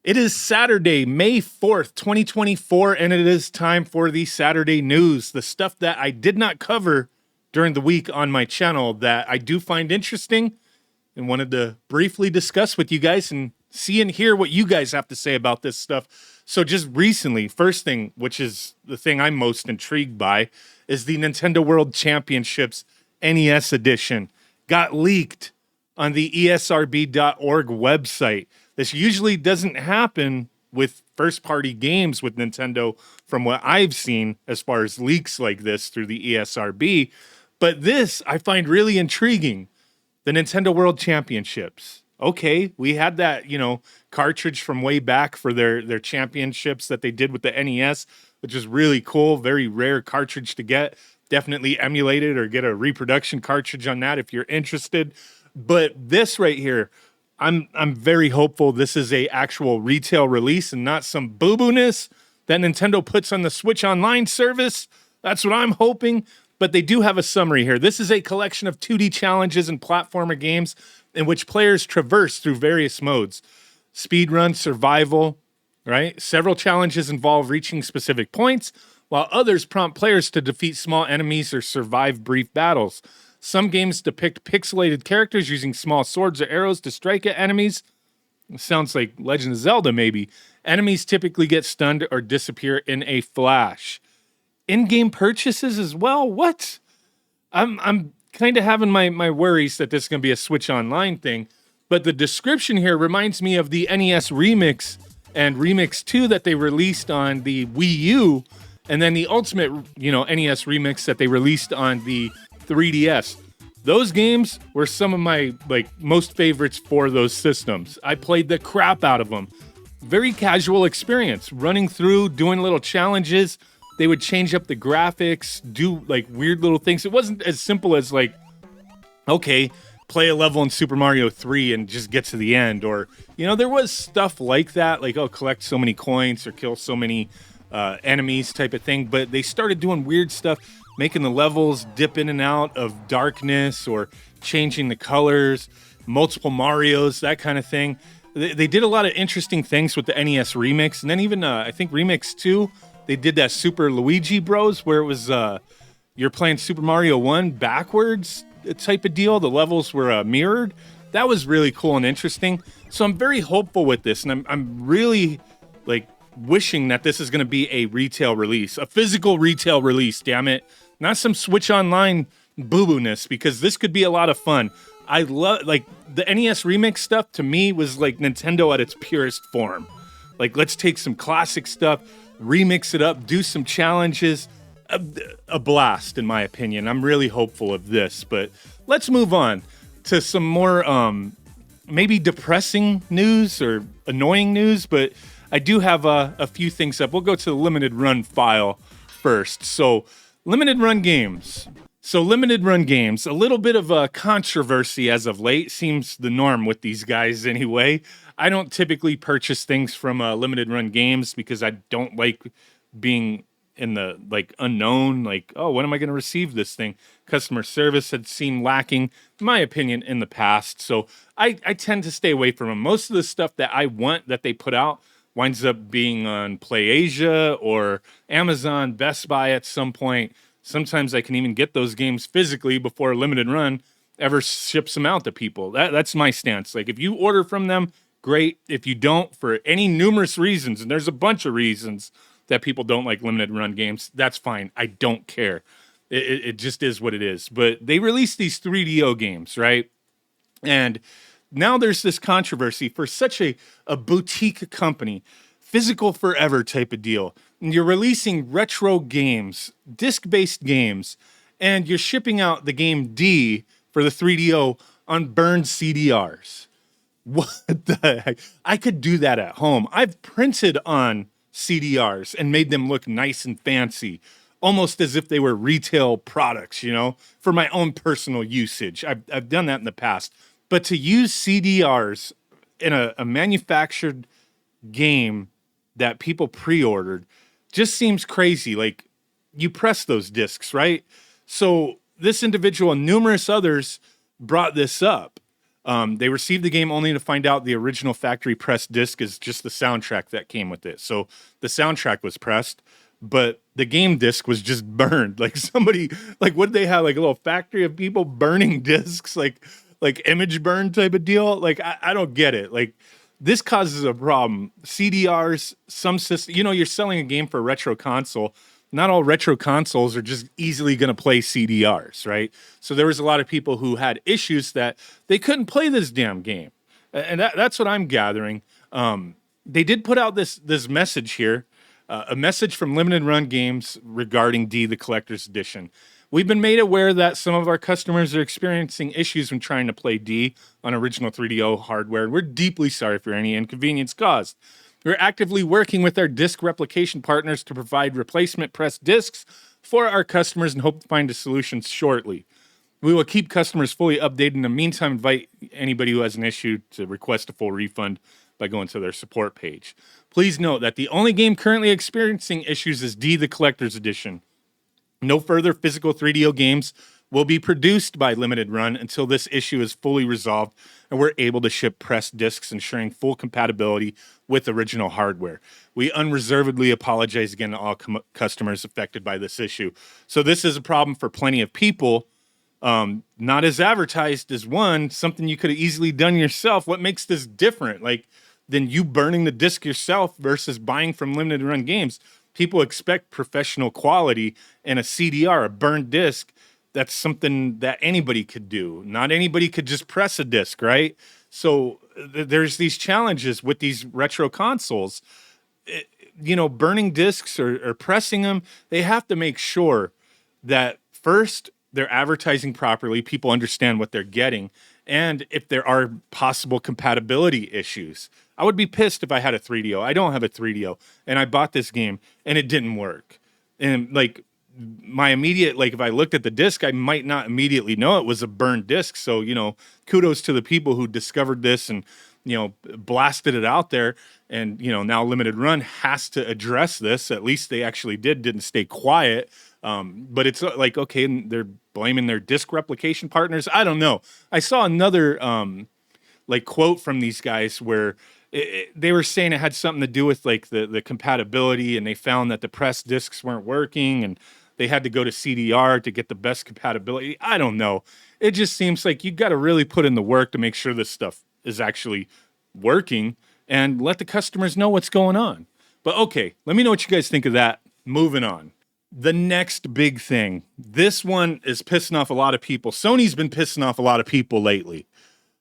It is Saturday, May 4th, 2024, and it is time for the Saturday news, the stuff that I did not cover during the week on my channel that I do find interesting and wanted to briefly discuss with you guys and see and hear what you guys have to say about this stuff. So just recently, first thing, which is the thing I'm most intrigued by, is the Nintendo World Championships NES edition. Got leaked on the esrb.org website. This usually doesn't happen with first-party games with Nintendo from what I've seen as far as leaks like this through the ESRB. But this I find really intriguing. The Nintendo World Championships. Okay, we had that, cartridge from way back for their championships that they did with the NES, which is really cool. Very rare cartridge to get. Definitely emulate it or get a reproduction cartridge on that if you're interested. But this right here, I'm very hopeful this is a actual retail release and not some boo-boo-ness that Nintendo puts on the Switch Online service. That's what I'm hoping. But they do have a summary here. This is a collection of 2D challenges and platformer games in which players traverse through various modes. Speedrun, survival, right? Several challenges involve reaching specific points, while others prompt players to defeat small enemies or survive brief battles. Some games depict pixelated characters using small swords or arrows to strike at enemies. It sounds like Legend of Zelda, maybe. Enemies typically get stunned or disappear in a flash. In-game purchases as well? What? I'm kind of having my worries that this is going to be a Switch Online thing, but the description here reminds me of the NES Remix and Remix 2 that they released on the Wii U, and then the Ultimate, NES Remix that they released on the 3DS. Those games were some of my most favorites for those systems. I played the crap out of them. Very casual experience, running through, doing little challenges. They would change up the graphics, do weird little things. It wasn't as simple as okay, play a level in Super Mario 3 and just get to the end. Or, there was stuff like that, collect so many coins or kill so many enemies type of thing. But they started doing weird stuff, making the levels dip in and out of darkness or changing the colors, multiple Marios, that kind of thing. They did a lot of interesting things with the NES Remix. And then even, I think Remix 2, they did that Super Luigi Bros, where it was you're playing Super Mario 1 backwards type of deal. The levels were mirrored. That was really cool and interesting. So I'm very hopeful with this, and I'm really wishing that this is going to be a retail release, a physical retail release, damn it. Not some Switch Online boo-boo-ness, because this could be a lot of fun. I love, the NES Remix stuff to me was like Nintendo at its purest form. Let's take some classic stuff, remix it up, do some challenges. A blast, in my opinion. I'm really hopeful of this, but let's move on to some more maybe depressing news or annoying news, but I do have a few things up. We'll go to the limited run file first. So limited run games, a little bit of a controversy as of late. Seems the norm with these guys anyway. I don't typically purchase things from limited run games because I don't like being in the unknown, when am I going to receive this thing? Customer service had seemed lacking, in my opinion, in the past. So I tend to stay away from them. Most of the stuff that I want that they put out winds up being on PlayAsia or Amazon, Best Buy at some point. Sometimes I can even get those games physically before a limited run ever ships them out to people. That's my stance. If you order from them, great. If you don't, for any numerous reasons, and there's a bunch of reasons that people don't like limited run games, that's fine. I don't care. It just is what it is. But they released these 3DO games, right? And now there's this controversy for such a boutique company, physical forever type of deal. And you're releasing retro games, disc-based games, and you're shipping out the game D for the 3DO on burned CDRs. What the heck? I could do that at home. I've printed on CDRs and made them look nice and fancy, almost as if they were retail products, for my own personal usage. I've done that in the past. But to use CDRs in a manufactured game that people pre-ordered just seems crazy. You press those discs, right? So this individual and numerous others brought this up. They received the game only to find out the original factory pressed disc is just the soundtrack that came with it. So the soundtrack was pressed, but the game disc was just burned. Like somebody, like what did they have? Like a little factory of people burning discs, like image burn type of deal. Like I don't get it. Like this causes a problem. CDRs, some system, you're selling a game for a retro console. Not all retro consoles are just easily going to play CDRs, right? So there was a lot of people who had issues that they couldn't play this damn game, and that's what I'm gathering. They did put out this message here, a message from Limited Run Games regarding D, the Collector's Edition. We've been made aware that some of our customers are experiencing issues when trying to play D on original 3DO hardware. We're deeply sorry for any inconvenience caused. We're actively working with our disc replication partners to provide replacement press discs for our customers and hope to find a solution shortly. We will keep customers fully updated. In the meantime, invite anybody who has an issue to request a full refund by going to their support page. Please note that the only game currently experiencing issues is D, the Collector's Edition. No further physical 3DO games will be produced by Limited Run until this issue is fully resolved and we're able to ship pressed discs, ensuring full compatibility with original hardware. We unreservedly apologize again to all customers affected by this issue. So this is a problem for plenty of people. Not as advertised as one, something you could have easily done yourself. What makes this different, than you burning the disc yourself versus buying from Limited Run Games? People expect professional quality, and a CDR, a burned disc, that's something that anybody could do. Not anybody could just press a disc, right? So there's these challenges with these retro consoles. Burning discs or pressing them, they have to make sure that first they're advertising properly, people understand what they're getting, and if there are possible compatibility issues. I would be pissed if I had a 3DO. I don't have a 3DO, and I bought this game, and it didn't work. And, my immediate, if I looked at the disc, I might not immediately know it was a burned disc. So, kudos to the people who discovered this and, blasted it out there. And, now Limited Run has to address this. At least they actually didn't stay quiet. But it's okay, they're blaming their disc replication partners. I don't know. I saw another, quote from these guys where they were saying it had something to do with the compatibility, and they found that the press discs weren't working and they had to go to CDR to get the best compatibility. I don't know. It just seems like you got to really put in the work to make sure this stuff is actually working and let the customers know what's going on. But okay, let me know what you guys think of that. Moving on. The next big thing. This one is pissing off a lot of people. Sony's been pissing off a lot of people lately.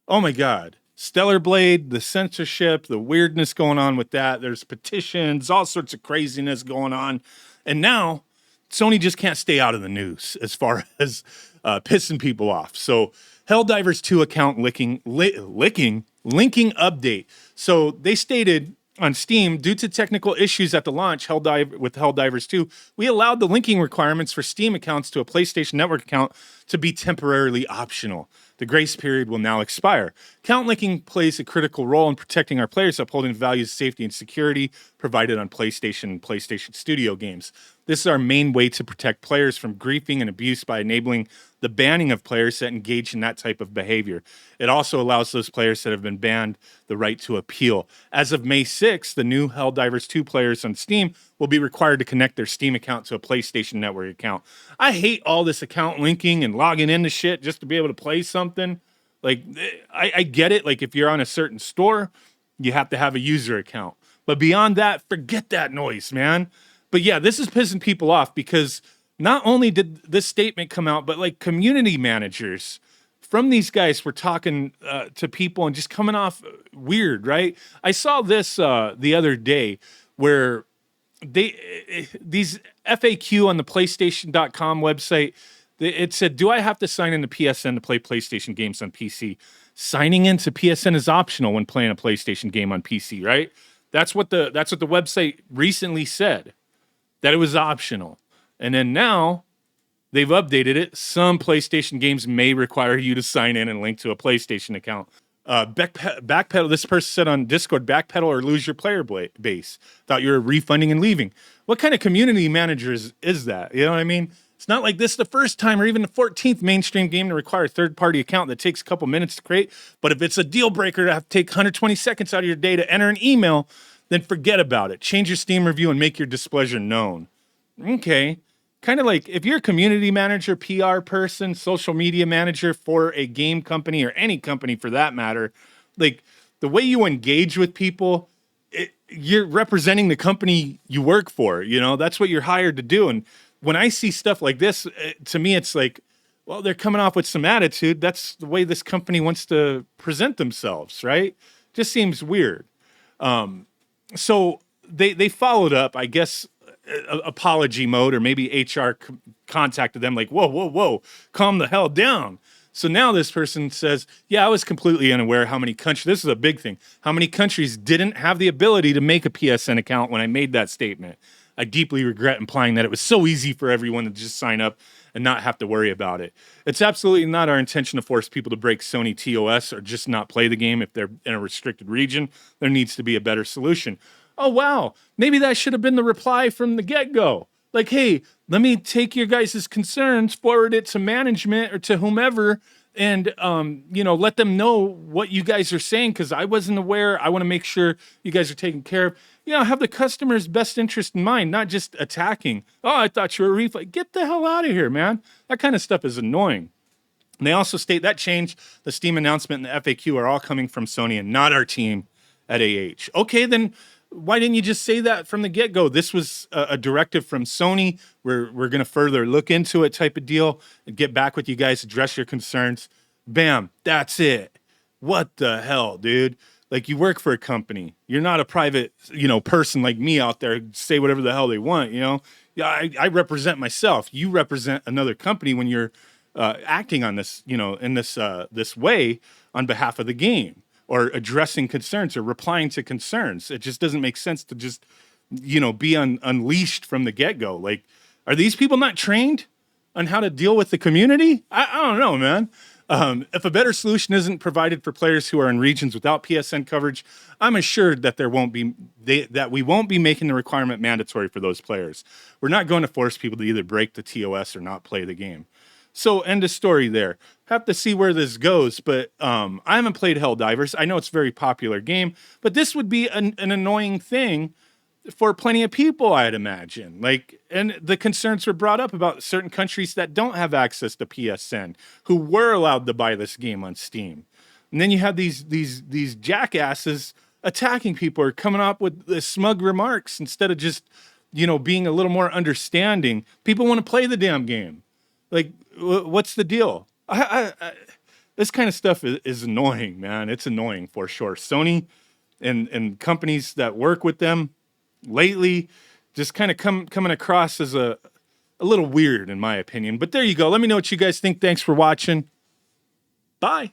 Oh my God. Stellar Blade, the censorship, the weirdness going on with that. There's petitions, all sorts of craziness going on. And now Sony just can't stay out of the news as far as pissing people off. So Helldivers 2 account linking update. So they stated on Steam, due to technical issues at the launch with Helldivers 2, we allowed the linking requirements for Steam accounts to a PlayStation Network account to be temporarily optional. The grace period will now expire. Account linking plays a critical role in protecting our players, upholding values of safety and security provided on PlayStation and PlayStation Studio games. This is our main way to protect players from griefing and abuse by enabling the banning of players that engage in that type of behavior. It also allows those players that have been banned the right to appeal. As of May 6th, the new Helldivers 2 players on Steam will be required to connect their Steam account to a PlayStation Network account. I hate all this account linking and logging into shit just to be able to play something. I get it. If you're on a certain store, you have to have a user account. But beyond that, forget that noise, man. But yeah, this is pissing people off because not only did this statement come out, but community managers from these guys were talking to people and just coming off weird, right? I saw this the other day where these FAQ on the PlayStation.com website, it said, do I have to sign into PSN to play PlayStation games on PC? Signing into PSN is optional when playing a PlayStation game on PC, right? That's what the website recently said, that it was optional. And then now they've updated it. Some PlayStation games may require you to sign in and link to a PlayStation account. Backpedal, this person said on Discord, backpedal or lose your player base. Thought you were refunding and leaving. What kind of community manager is that? You know what I mean? It's not like this the first time or even the 14th mainstream game to require a third-party account that takes a couple minutes to create. But if it's a deal breaker to have to take 120 seconds out of your day to enter an email, then forget about it. Change your Steam review and make your displeasure known. Okay. Kind of like if you're a community manager, PR person, social media manager for a game company or any company for that matter, like the way you engage with people, you're representing the company you work for. You know, that's what you're hired to do. And when I see stuff like this, to me, it's like, well, they're coming off with some attitude. That's the way this company wants to present themselves, right? Just seems weird. So they followed up, I guess, apology mode, or maybe HR contacted them like, whoa, calm the hell down. So now this person says, yeah, I was completely unaware how many countries, this is a big thing, how many countries didn't have the ability to make a PSN account when I made that statement. I deeply regret implying that it was so easy for everyone to just sign up and not have to worry about it. It's absolutely not our intention to force people to break Sony TOS or just not play the game if they're in a restricted region. There needs to be a better solution. Oh, wow. Maybe that should have been the reply from the get-go. Like, hey, let me take your guys' concerns, forward it to management or to whomever, and, let them know what you guys are saying, because I wasn't aware. I want to make sure you guys are taken care of. Have the customer's best interest in mind, not just attacking. Oh, I thought you were a refund. Get the hell out of here, man. That kind of stuff is annoying. And they also state that change, the Steam announcement, and the FAQ are all coming from Sony and not our team at AH. Okay, then why didn't you just say that from the get-go? This was a directive from Sony. We're going to further look into it type of deal and get back with you guys, address your concerns. Bam, that's it. What the hell, dude? Like, you work for a company. You're not a private, person like me out there, say whatever the hell they want, Yeah, I represent myself. You represent another company when you're acting on this, in this way on behalf of the game, or addressing concerns or replying to concerns. It just doesn't make sense to just, be unleashed from the get-go. Like, are these people not trained on how to deal with the community? I don't know, man. If a better solution isn't provided for players who are in regions without PSN coverage, I'm assured that we won't be making the requirement mandatory for those players. We're not going to force people to either break the TOS or not play the game. So end of story there. Have to see where this goes, but I haven't played Helldivers. I know it's a very popular game, but this would be an annoying thing for plenty of people, I'd imagine. And the concerns were brought up about certain countries that don't have access to PSN, who were allowed to buy this game on Steam. And then you have these jackasses attacking people or coming up with the smug remarks instead of just, being a little more understanding. People want to play the damn game. Like, what's the deal? This kind of stuff is annoying, man. It's annoying for sure. Sony and companies that work with them lately just kind of coming across as a little weird, in my opinion. But there you go. Let me know what you guys think. Thanks for watching. Bye.